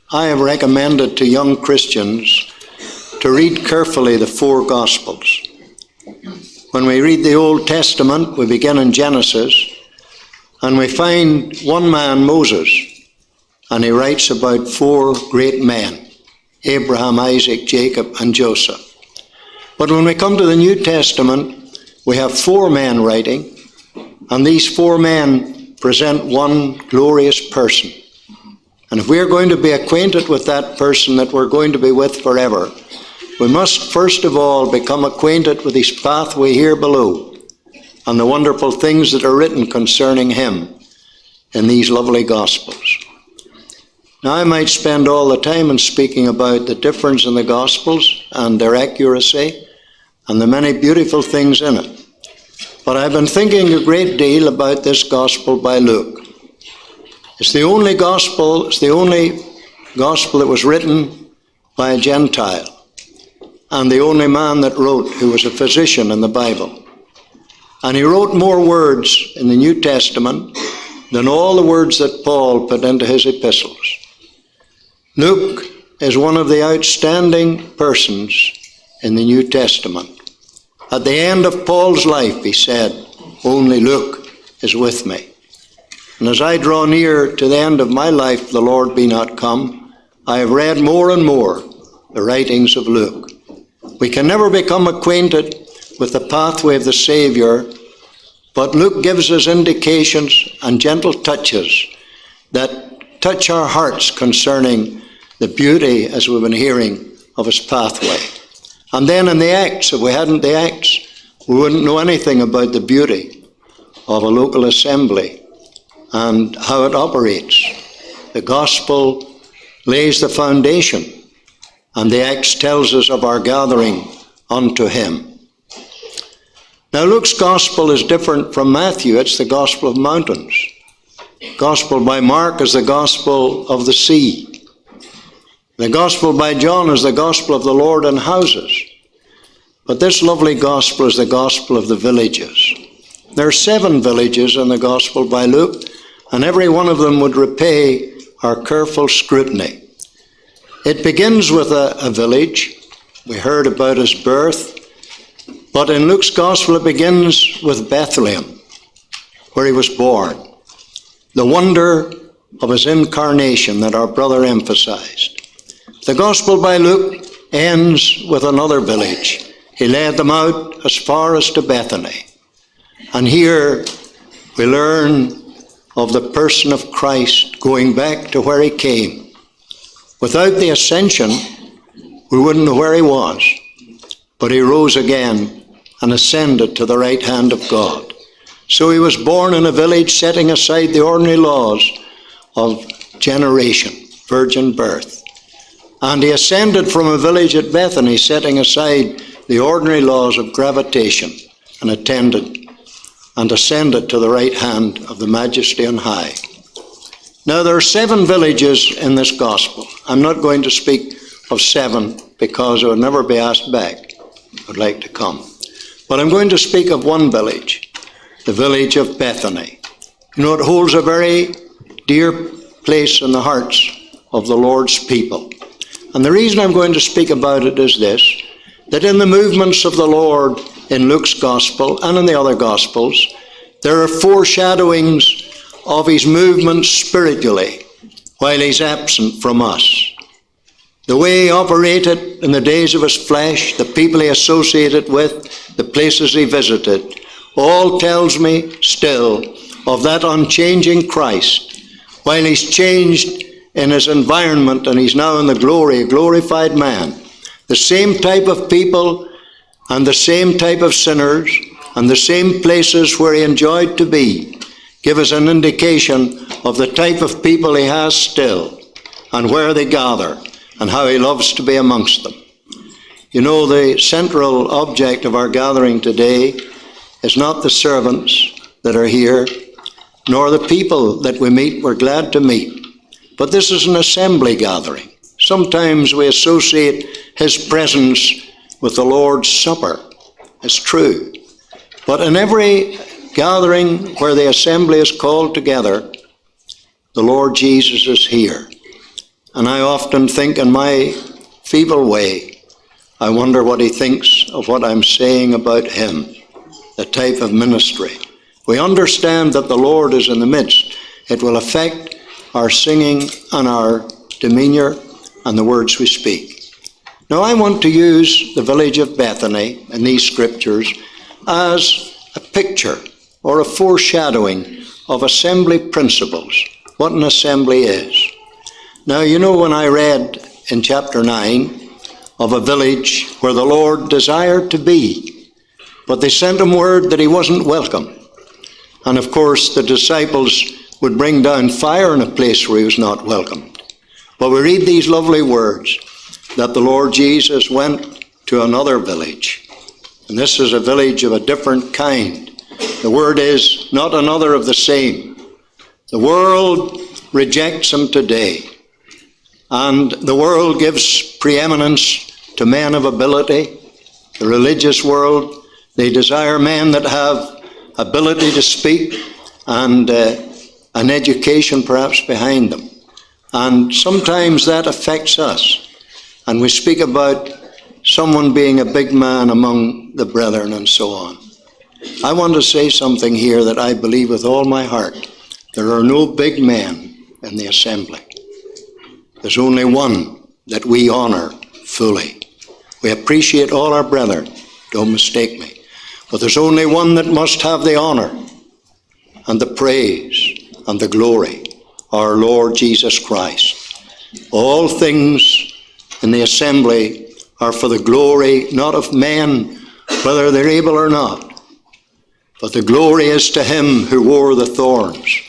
I have recommended to young Christians to read carefully the four Gospels. When we read the Old Testament, we begin in Genesis, and we find one man, Moses, and he writes about four great men, Abraham, Isaac, Jacob, and Joseph. But when we come to the New Testament, we have four men writing, and these four men present one glorious person. And if we are going to be acquainted with that person that we're going to be with forever, we must first of all become acquainted with his pathway here below and the wonderful things that are written concerning him in these lovely Gospels. Now, I might spend all the time in speaking about the difference in the Gospels and their accuracy and the many beautiful things in it. But I've been thinking a great deal about this Gospel by Luke. It's the only gospel that was written by a Gentile, and the only man that wrote who was a physician in the Bible. And he wrote more words in the New Testament than all the words that Paul put into his epistles. Luke is one of the outstanding persons in the New Testament. At the end of Paul's life, he said, "Only Luke is with me." And as I draw near to the end of my life, the Lord be not come, I have read more and more the writings of Luke. We can never become acquainted with the pathway of the Savior, but Luke gives us indications and gentle touches that touch our hearts concerning the beauty, as we've been hearing, of his pathway. And then in the Acts, if we hadn't the Acts, we wouldn't know anything about the beauty of a local assembly and how it operates. The Gospel lays the foundation, and the Acts tells us of our gathering unto him. Now, Luke's Gospel is different from Matthew. It's the Gospel of mountains. Gospel by Mark is the Gospel of the sea. The Gospel by John is the Gospel of the Lord in houses. But this lovely Gospel is the Gospel of the villages. There are 7 villages in the Gospel by Luke, and every one of them would repay our careful scrutiny. It begins with a village. We heard about his birth. But in Luke's Gospel, it begins with Bethlehem, where he was born. The wonder of his incarnation that our brother emphasized. The Gospel by Luke ends with another village. He led them out as far as to Bethany. And here we learn of the person of Christ going back to where he came. Without the ascension, we wouldn't know where he was. But he rose again and ascended to the right hand of God. So he was born in a village, setting aside the ordinary laws of generation, virgin birth. And he ascended from a village at Bethany, setting aside the ordinary laws of gravitation, and ascended to the right hand of the Majesty on high. Now, there are 7 villages in this Gospel. I'm not going to speak of 7 because I would never be asked back. I'd like to come. But I'm going to speak of one village, the village of Bethany. You know, it holds a very dear place in the hearts of the Lord's people. And the reason I'm going to speak about it is this, that in the movements of the Lord in Luke's Gospel and in the other Gospels, there are foreshadowings of his movements spiritually while he's absent from us. The way he operated in the days of his flesh, the people he associated with, the places he visited, all tells me still of that unchanging Christ. While he's changed in his environment and he's now in the glory, a glorified man, the same type of people and the same type of sinners and the same places where he enjoyed to be give us an indication of the type of people he has still and where they gather and how he loves to be amongst them. You know, the central object of our gathering today is not the servants that are here, nor the people that we meet, we're glad to meet. But this is an assembly gathering. Sometimes we associate his presence with the Lord's Supper. It's true. But in every gathering where the assembly is called together, the Lord Jesus is here. And I often think in my feeble way, I wonder what he thinks of what I'm saying about him, the type of ministry. We understand that the Lord is in the midst. It will affect our singing and our demeanor and the words we speak. Now I want to use the village of Bethany in these scriptures as a picture or a foreshadowing of assembly principles, what an assembly is. Now, you know, when I read in chapter 9 of a village where the Lord desired to be, but they sent him word that he wasn't welcome. And of course, the disciples would bring down fire in a place where he was not welcomed. But we read these lovely words that the Lord Jesus went to another village. And this is a village of a different kind. The word is not another of the same. The world rejects him today. And the world gives preeminence to men of ability. The religious world, they desire men that have ability to speak and an education perhaps behind them. And sometimes that affects us. And we speak about someone being a big man among the brethren and so on. I want to say something here that I believe with all my heart. There are no big men in the assembly. There's only one that we honor fully. We appreciate all our brethren, don't mistake me. But there's only one that must have the honor and the praise and the glory, our Lord Jesus Christ. All things in the assembly are for the glory not of men, whether they're able or not, but the glory is to him who wore the thorns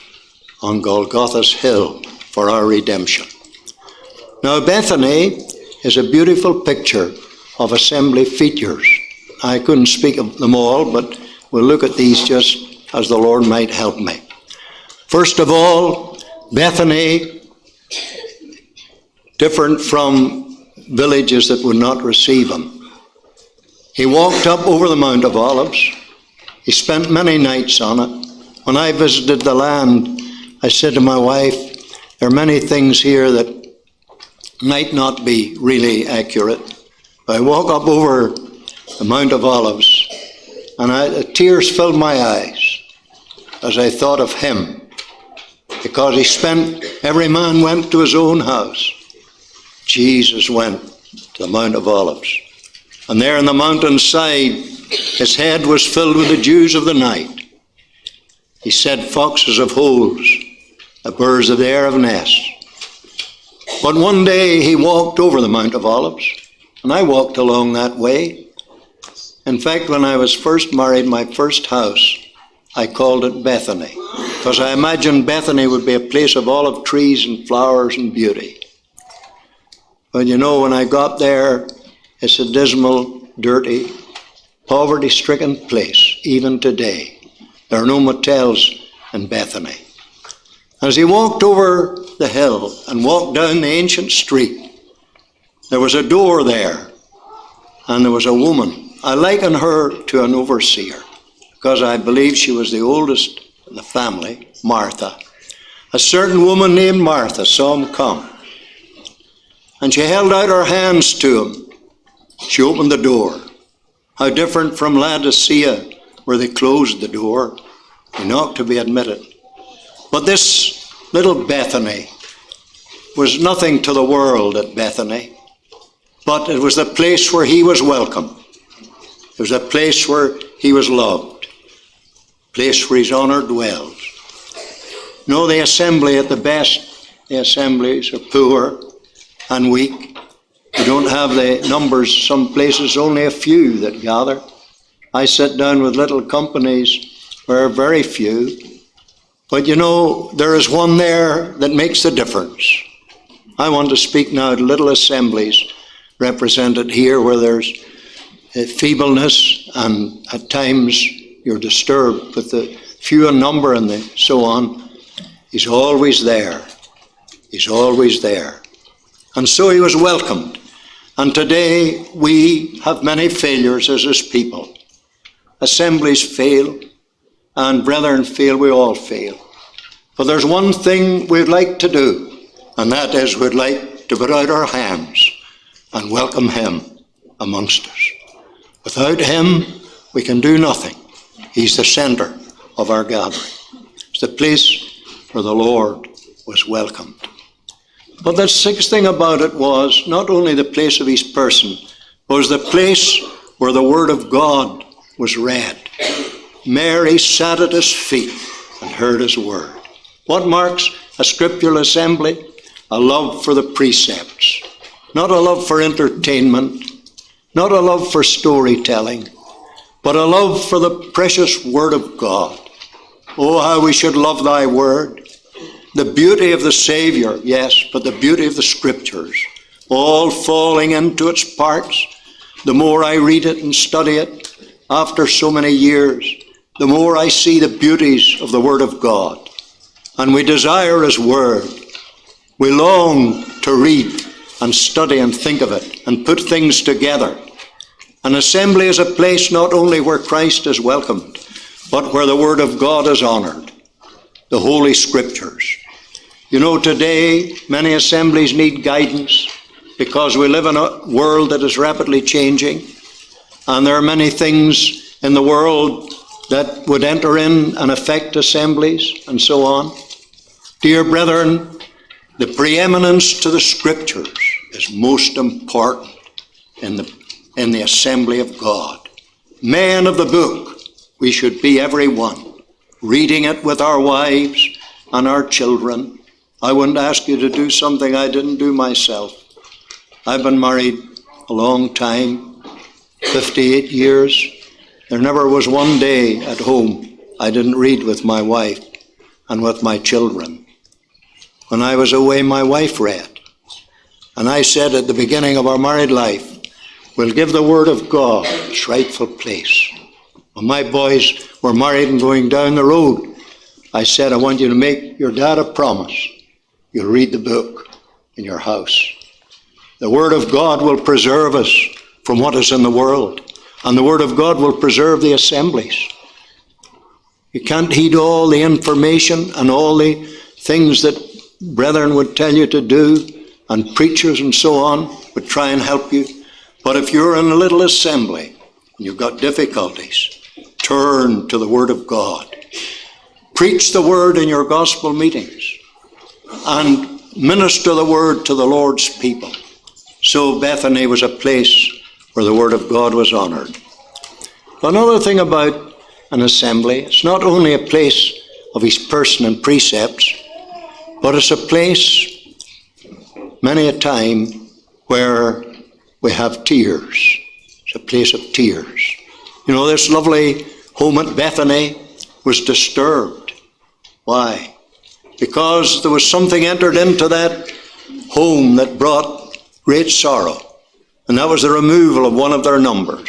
on Golgotha's hill for our redemption. Now Bethany is a beautiful picture of assembly features. I couldn't speak of them all, but we'll look at these just as the Lord might help me. First of all, Bethany, different from villages that would not receive him. He walked up over the Mount of Olives. He spent many nights on it. When I visited the land, I said to my wife, there are many things here that might not be really accurate. I walk up over the Mount of Olives, and tears filled my eyes as I thought of him, because he spent, every man went to his own house. Jesus went to the Mount of Olives. And there on the mountainside, his head was filled with the dews of the night. He said, foxes have holes, the birds of the air have nests. But one day he walked over the Mount of Olives, and I walked along that way. In fact, when I was first married, my first house, I called it Bethany, because I imagined Bethany would be a place of olive trees and flowers and beauty. But you know, when I got there, it's a dismal, dirty, poverty-stricken place, even today. There are no motels in Bethany. As he walked over the hill and walked down the ancient street, there was a door there, and there was a woman. I liken her to an overseer, because I believe she was the oldest in the family, Martha. A certain woman named Martha saw him come, and she held out her hands to him. She opened the door. How different from Laodicea, where they closed the door. He knocked to be admitted. But this little Bethany was nothing to the world at Bethany, but it was the place where he was welcome. It was a place where he was loved, a place where his honor dwells. No, the assembly at the best, the assemblies are poor and weak. We don't have the numbers, some places only a few that gather. I sit down with little companies where are very few. But you know, there is one there that makes the difference. I want to speak now to little assemblies represented here where there's feebleness, and at times you're disturbed with the few in number and so on. He's always there. He's always there. And so he was welcomed. And today we have many failures as his people. Assemblies fail, and brethren fail, we all fail. But there's one thing we'd like to do, and that is we'd like to put out our hands and welcome him amongst us. Without him, we can do nothing. He's the center of our gathering. It's the place where the Lord was welcomed. But the sixth thing about it was not only the place of his person, but was the place where the word of God was read. Mary sat at his feet and heard his word. What marks a scriptural assembly? A love for the precepts. Not a love for entertainment, not a love for storytelling, but a love for the precious word of God. Oh, how we should love thy word. The beauty of the Savior, yes, but the beauty of the Scriptures, all falling into its parts. The more I read it and study it, after so many years, the more I see the beauties of the Word of God. And we desire his word. We long to read and study and think of it and put things together. An assembly is a place not only where Christ is welcomed, but where the word of God is honored, the Holy Scriptures. You know, today many assemblies need guidance because we live in a world that is rapidly changing, and there are many things in the world that would enter in and affect assemblies and so on. Dear brethren, the preeminence to the Scriptures is most important in the assembly of God. Men of the book, we should be every one, reading it with our wives and our children. I wouldn't ask you to do something I didn't do myself. I've been married a long time, 58 years. There never was one day at home I didn't read with my wife and with my children. When I was away, my wife read. And I said at the beginning of our married life, we'll give the Word of God its rightful place. When my boys were married and going down the road, I said, I want you to make your dad a promise. You'll read the book in your house. The Word of God will preserve us from what is in the world. And the Word of God will preserve the assemblies. You can't heed all the information and all the things that brethren would tell you to do, and preachers and so on would try and help you. But if you're in a little assembly and you've got difficulties, turn to the Word of God. Preach the Word in your gospel meetings and minister the Word to the Lord's people. So Bethany was a place where the Word of God was honored. Another thing about an assembly, it's not only a place of his person and precepts, but it's a place, many a time, where we have tears. It's a place of tears. You know, this lovely home at Bethany was disturbed. Why? Because there was something entered into that home that brought great sorrow, and that was the removal of one of their numbers.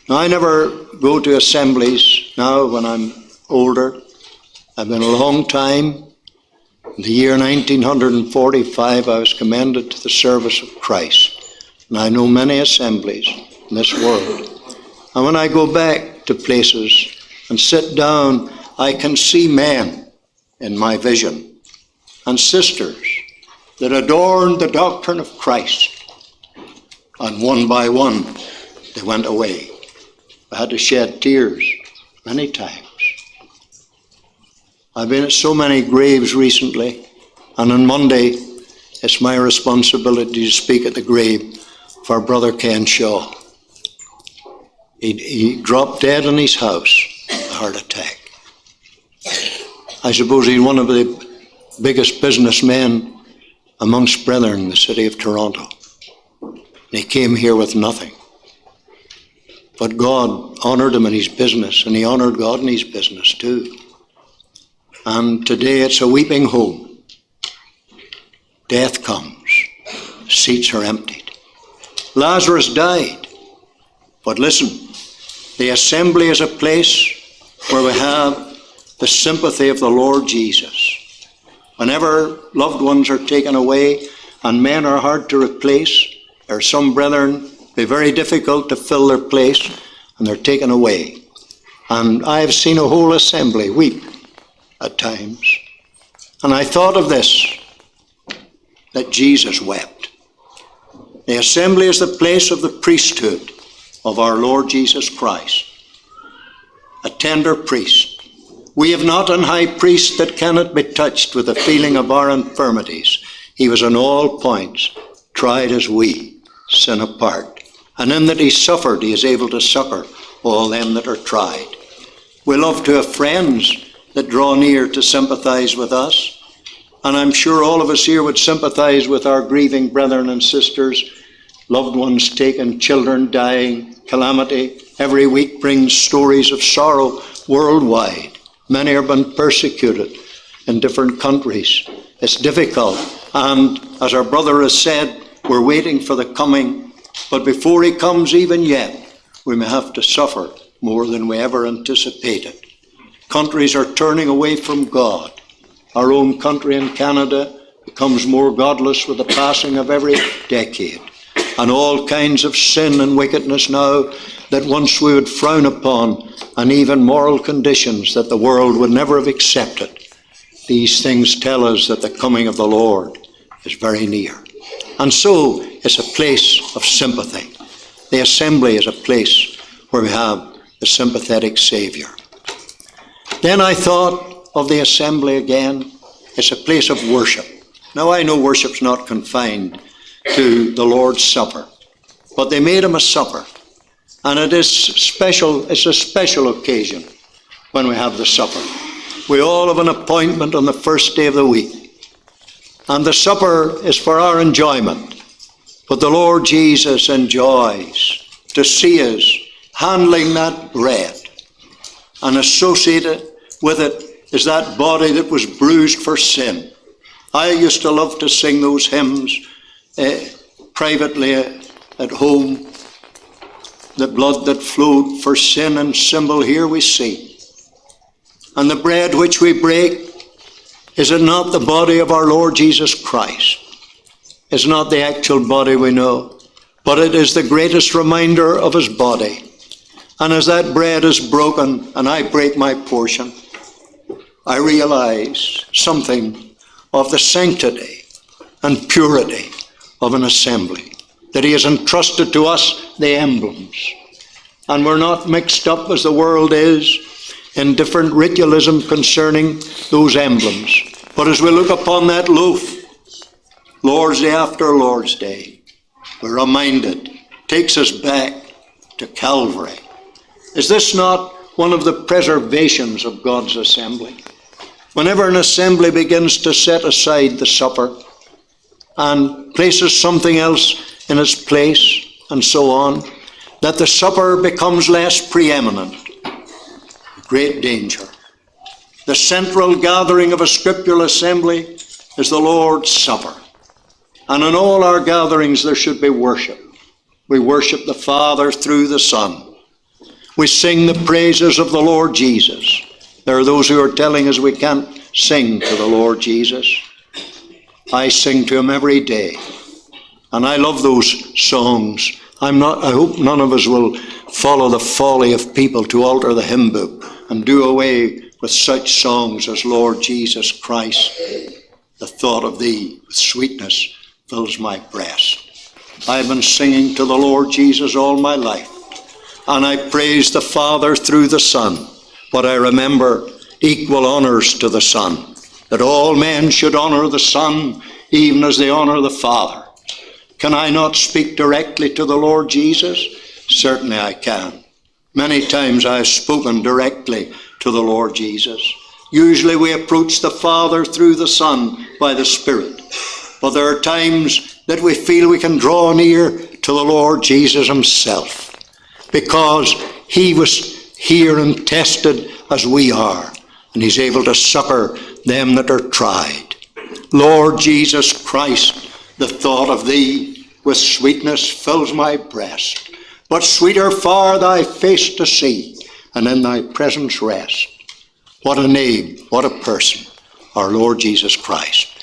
Now, I never go to assemblies now when I'm older. I've been a long time. In the year 1945, I was commended to the service of Christ. And I know many assemblies in this world. And when I go back to places and sit down, I can see men in my vision and sisters that adorned the doctrine of Christ. And one by one, they went away. I had to shed tears many times. I've been at so many graves recently, and on Monday, it's my responsibility to speak at the grave of our brother Ken Shaw. He dropped dead in his house, a heart attack. I suppose he's one of the biggest businessmen amongst brethren in the city of Toronto. And he came here with nothing. But God honoured him in his business, and he honoured God in his business too. And today it's a weeping home. Death comes. Seats are emptied. Lazarus died. But listen, the assembly is a place where we have the sympathy of the Lord Jesus. Whenever loved ones are taken away and men are hard to replace, there are some brethren be very difficult to fill their place, and they're taken away. And I have seen a whole assembly weep at times. And I thought of this. that Jesus wept. The assembly is the place of the priesthood of our Lord Jesus Christ, a tender priest. We have not an high priest that cannot be touched with the feeling of our infirmities. He was in all points tried as we, sin apart. And in that he suffered, he is able to succor all them that are tried. We love to have friends that draw near to sympathize with us. And I'm sure all of us here would sympathize with our grieving brethren and sisters, loved ones taken, children dying, calamity. Every week brings stories of sorrow worldwide. Many are being persecuted in different countries. It's difficult. And as our brother has said, we're waiting for the coming. But before he comes even yet, we may have to suffer more than we ever anticipated. Countries are turning away from God. Our own country in Canada becomes more godless with the passing of every decade. And all kinds of sin and wickedness now that once we would frown upon, and even moral conditions that the world would never have accepted. These things tell us that the coming of the Lord is very near. And so it's a place of sympathy. The assembly is a place where we have the sympathetic Saviour. Then I thought of the assembly again. It's a place of worship. Now I know worship's not confined to the Lord's Supper, but they made him a supper. And it is special. It's a special occasion when we have the supper. We all have an appointment on the first day of the week. And the supper is for our enjoyment. But the Lord Jesus enjoys to see us handling that bread. And associated with it is that body that was bruised for sin. I used to love to sing those hymns privately at home. The blood that flowed for sin and symbol here we see. And the bread which we break, is it not the body of our Lord Jesus Christ? It's not the actual body we know, but it is the greatest reminder of his body. And as that bread is broken and I break my portion, I realize something of the sanctity and purity of an assembly. That he has entrusted to us the emblems. And we're not mixed up as the world is in different ritualism concerning those emblems. But as we look upon that loaf, Lord's Day after Lord's Day, we're reminded, takes us back to Calvary. Is this not one of the preservations of God's assembly? Whenever an assembly begins to set aside the supper and places something else in its place, and so on, that the supper becomes less preeminent. Great danger. The central gathering of a scriptural assembly is the Lord's Supper. And in all our gatherings there should be worship. We worship the Father through the Son. We sing the praises of the Lord Jesus. There are those who are telling us we can't sing to the Lord Jesus. I sing to him every day. And I love those songs. I hope none of us will follow the folly of people to alter the hymn book and do away with such songs as Lord Jesus Christ. The thought of thee with sweetness fills my breast. I've been singing to the Lord Jesus all my life. And I praise the Father through the Son. But I remember equal honors to the Son. That all men should honor the Son even as they honor the Father. Can I not speak directly to the Lord Jesus? Certainly I can. Many times I have spoken directly to the Lord Jesus. Usually we approach the Father through the Son by the Spirit. But there are times that we feel we can draw near to the Lord Jesus himself, because he was here and tested as we are, and he's able to succor them that are tried. Lord Jesus Christ, the thought of thee with sweetness fills my breast. But sweeter far thy face to see, and in thy presence rest. What a name, what a person, our Lord Jesus Christ.